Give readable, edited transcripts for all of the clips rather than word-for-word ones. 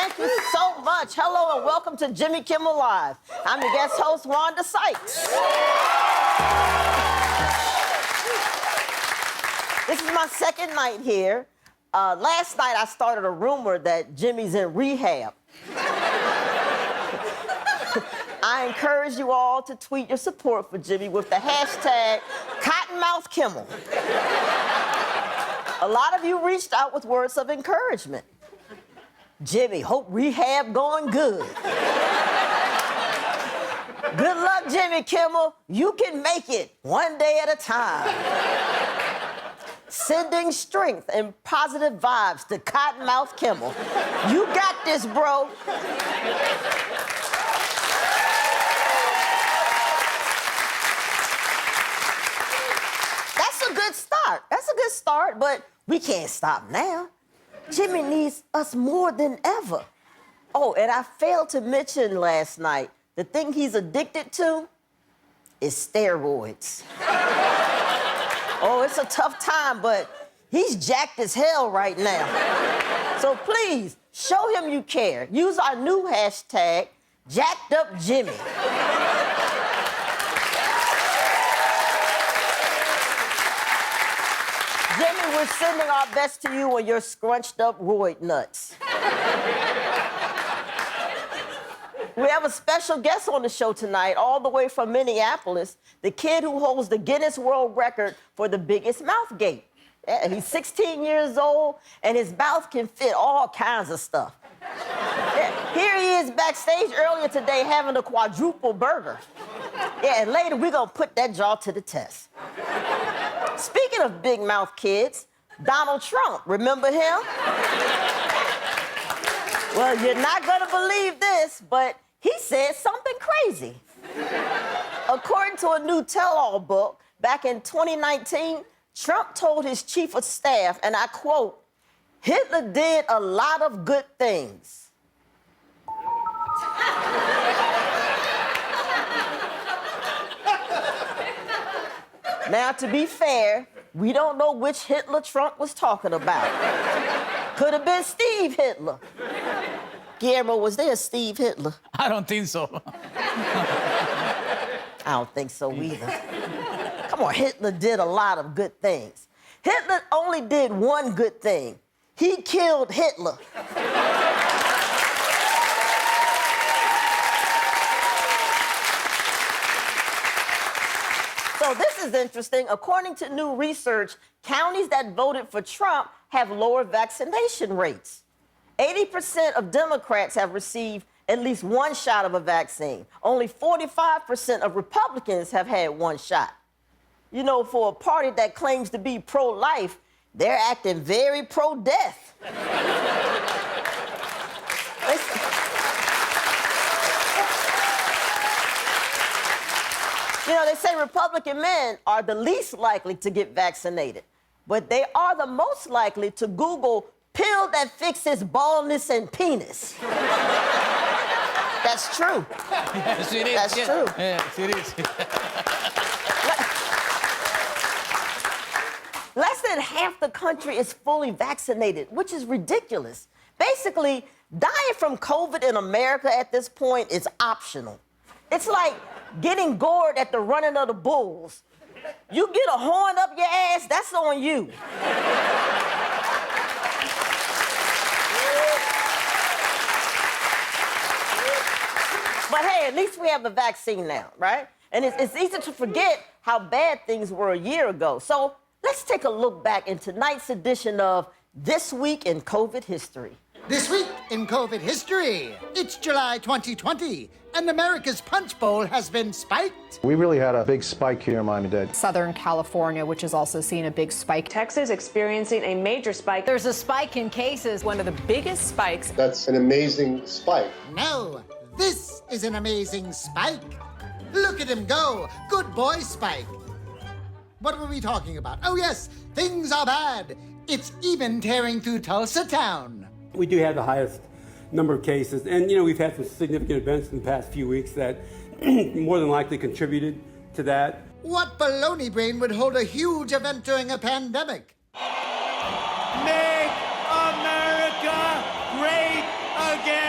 Thank you so much. Hello and welcome to Jimmy Kimmel Live. I'm your guest host, Wanda Sykes. This is my second night here. Last night I started a rumor that Jimmy's in rehab. I encourage you all to tweet your support for Jimmy with the hashtag #CottonmouthKimmel. A lot of you reached out with words of encouragement. Jimmy, hope rehab going good. Good luck, Jimmy Kimmel. You can make it one day at a time. Sending strength and positive vibes to Cottonmouth Kimmel. You got this, bro. That's a good start. That's a good start, but we can't stop now. Jimmy needs us more than ever. Oh, and I failed to mention last night, the thing he's addicted to is steroids. Oh, it's a tough time, but he's jacked as hell right now. So please, show him you care. Use our new hashtag, #JackedUpJimmy. Jimmy, we're sending our best to you on your scrunched up roid nuts. We have a special guest on the show tonight, all the way from Minneapolis, the kid who holds the Guinness World Record for the biggest mouth gape. Yeah, he's 16 years old, and his mouth can fit all kinds of stuff. Yeah, here he is backstage earlier today having a quadruple burger. Yeah, and later we're gonna put that jaw to the test. Speaking of big mouth kids, Donald Trump, remember him? Well, you're not gonna believe this, but he said something crazy. According to a new tell-all book, back in 2019, Trump told his chief of staff, and I quote, "Hitler did a lot of good things." Now, to be fair, we don't know which Hitler Trump was talking about. Could have been Steve Hitler. Guillermo, was there a Steve Hitler? I don't think so. I don't think so either. Come on, Hitler did a lot of good things. Hitler only did one good thing. He killed Hitler. So this is interesting. According to new research, counties that voted for Trump have lower vaccination rates. 80% of Democrats have received at least one shot of a vaccine. Only 45% of Republicans have had one shot. You know, for a party that claims to be pro-life, they're acting very pro-death. You know, they say Republican men are the least likely to get vaccinated, but they are the most likely to Google pill that fixes baldness and penis. That's true. Yes, it is. That's true. Yes, it is. Less than half the country is fully vaccinated, which is ridiculous. Basically, dying from COVID in America at this point is optional. It's like getting gored at the running of the bulls. You get a horn up your ass, that's on you. But hey, at least we have the vaccine now, right? And it's easy to forget how bad things were a year ago. So let's take a look back in tonight's edition of This Week in COVID History. This week in COVID history, it's July 2020, and America's Punch Bowl has been spiked. We really had a big spike here in Miami-Dade. Southern California, which has also seen a big spike. Texas experiencing a major spike. There's a spike in cases, one of the biggest spikes. That's an amazing spike. No, this is an amazing spike. Look at him go. Good boy, Spike. What were we talking about? Oh, yes, things are bad. It's even tearing through Tulsa town. We do have the highest number of cases, and we've had some significant events in the past few weeks that more than likely contributed to that. What baloney brain would hold a huge event during a pandemic? Make America great again!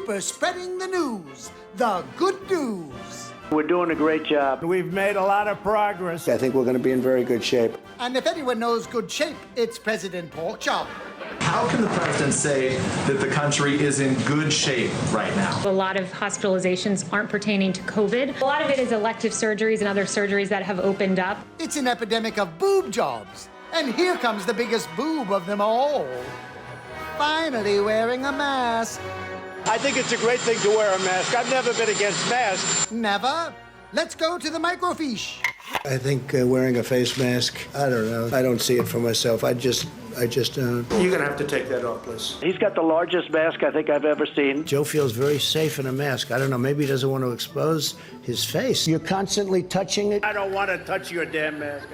super spreading the news, the good news. We're doing a great job. We've made a lot of progress. I think we're going to be in very good shape. And if anyone knows good shape, it's President Porkchop. How can the president say that the country is in good shape right now? A lot of hospitalizations aren't pertaining to COVID. A lot of it is elective surgeries and other surgeries that have opened up. It's an epidemic of boob jobs. And here comes the biggest boob of them all. Finally wearing a mask. I think it's a great thing to wear a mask. I've never been against masks. Never? Let's go to the microfiche. I think wearing a face mask, I don't know. I don't see it for myself. I just don't. You're going to have to take that off, Liz. He's got the largest mask I think I've ever seen. Joe feels very safe in a mask. I don't know. Maybe he doesn't want to expose his face. You're constantly touching it. I don't want to touch your damn mask.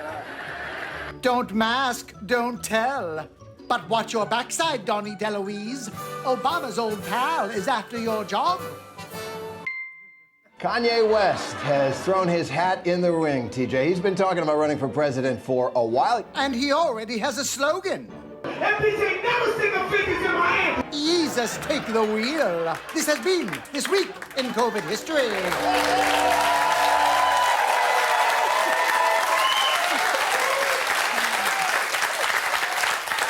Don't mask, don't tell. But watch your backside, Donnie DeLuise. Obama's old pal is after your job. Kanye West has thrown his hat in the ring, TJ. He's been talking about running for president for a while. And he already has a slogan. FBJ never stick a fingers in my hand. Jesus, take the wheel. This has been This Week in COVID History.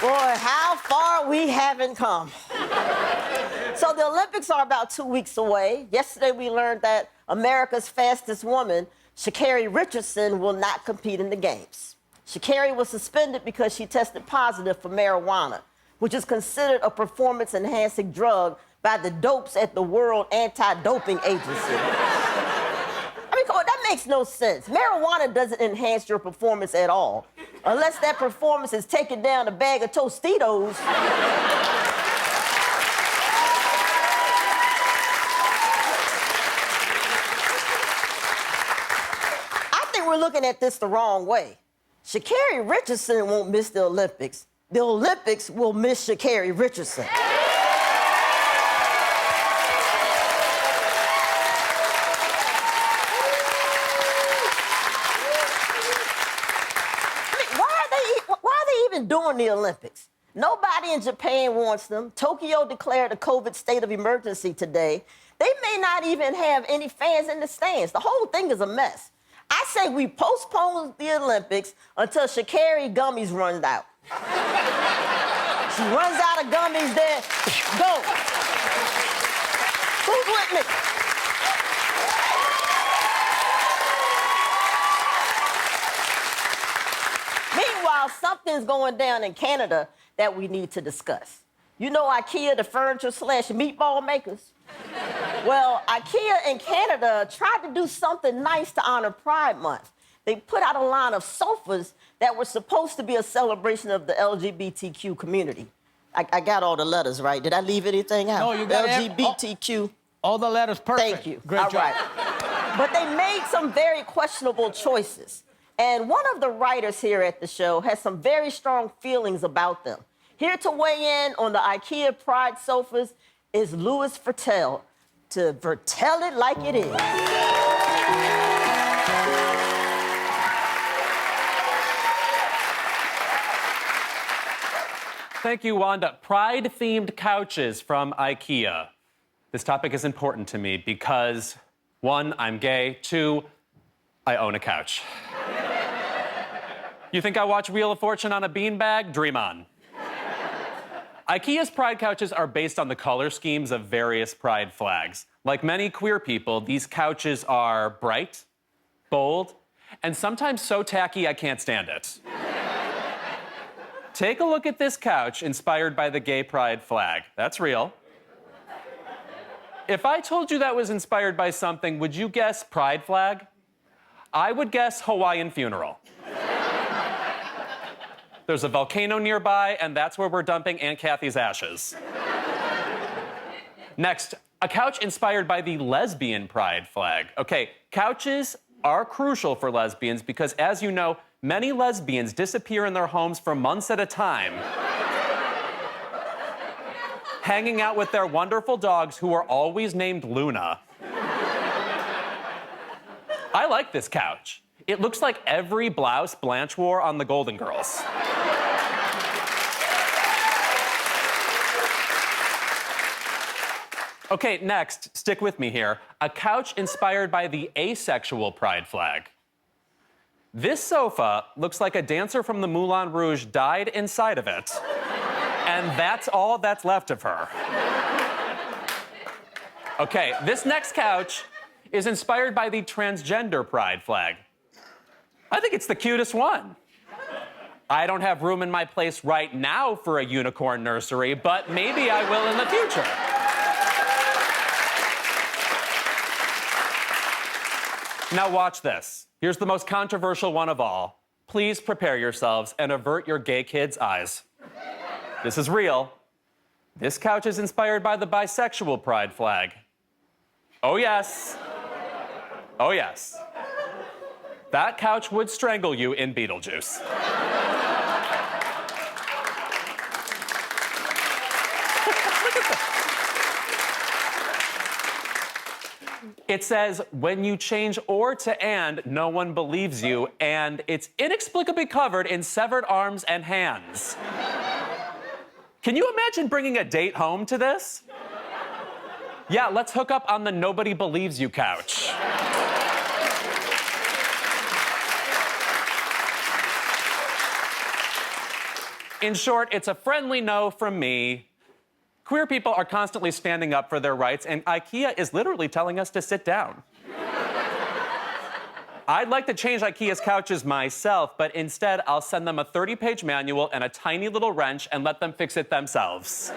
Boy, how far we haven't come. So the Olympics are about 2 weeks away. Yesterday we learned that America's fastest woman, Sha'carri Richardson, will not compete in the Games. Sha'carri was suspended because she tested positive for marijuana, which is considered a performance-enhancing drug by the dopes at the World Anti-Doping Agency. I mean, come on, that makes no sense. Marijuana doesn't enhance your performance at all, unless that performance is taking down a bag of Tostitos. We're looking at this the wrong way. Sha'carri Richardson won't miss the Olympics. The Olympics will miss Sha'carri Richardson. I mean, why are they even doing the Olympics? Nobody in Japan wants them. Tokyo declared a COVID state of emergency today. They may not even have any fans in the stands. The whole thing is a mess. I say we postpone the Olympics until Sha'carri gummies runs out. She runs out of gummies, then go. Who's with me? Meanwhile, something's going down in Canada that we need to discuss. You know Ikea, the furniture/meatball makers? Well, Ikea in Canada tried to do something nice to honor Pride Month. They put out a line of sofas that were supposed to be a celebration of the LGBTQ community. I got all the letters right. Did I leave anything out? No, you got LGBTQ. all the letters perfect. Thank you. Great all job. Right. But they made some very questionable choices. And one of the writers here at the show has some very strong feelings about them. Here to weigh in on the Ikea Pride sofas is Louis Virtel. To Virtel it like it is. Thank you, Wanda. Pride-themed couches from Ikea. This topic is important to me because, 1, I'm gay, 2, I own a couch. You think I watch Wheel of Fortune on a beanbag? Dream on. Ikea's Pride couches are based on the color schemes of various Pride flags. Like many queer people, these couches are bright, bold, and sometimes so tacky I can't stand it. Take a look at this couch inspired by the gay Pride flag. That's real. If I told you that was inspired by something, would you guess Pride flag? I would guess Hawaiian funeral. There's a volcano nearby, and that's where we're dumping Aunt Kathy's ashes. Next, a couch inspired by the lesbian Pride flag. Okay, couches are crucial for lesbians because, as you know, many lesbians disappear in their homes for months at a time, hanging out with their wonderful dogs who are always named Luna. I like this couch. It looks like every blouse Blanche wore on the Golden Girls. Okay, next, stick with me here. A couch inspired by the asexual pride flag. This sofa looks like a dancer from the Moulin Rouge died inside of it. And that's all that's left of her. Okay, this next couch is inspired by the transgender pride flag. I think it's the cutest one. I don't have room in my place right now for a unicorn nursery, but maybe I will in the future. Now watch this. Here's the most controversial one of all. Please prepare yourselves and avert your gay kids' eyes. This is real. This couch is inspired by the bisexual pride flag. Oh, yes. Oh, yes. That couch would strangle you in Beetlejuice. It says, when you change or to and, no one believes you, and it's inexplicably covered in severed arms and hands. Can you imagine bringing a date home to this? Yeah, let's hook up on the nobody believes you couch. In short, it's a friendly no from me. Queer people are constantly standing up for their rights, and Ikea is literally telling us to sit down. I'd like to change Ikea's couches myself, but instead I'll send them a 30-page manual and a tiny little wrench and let them fix it themselves.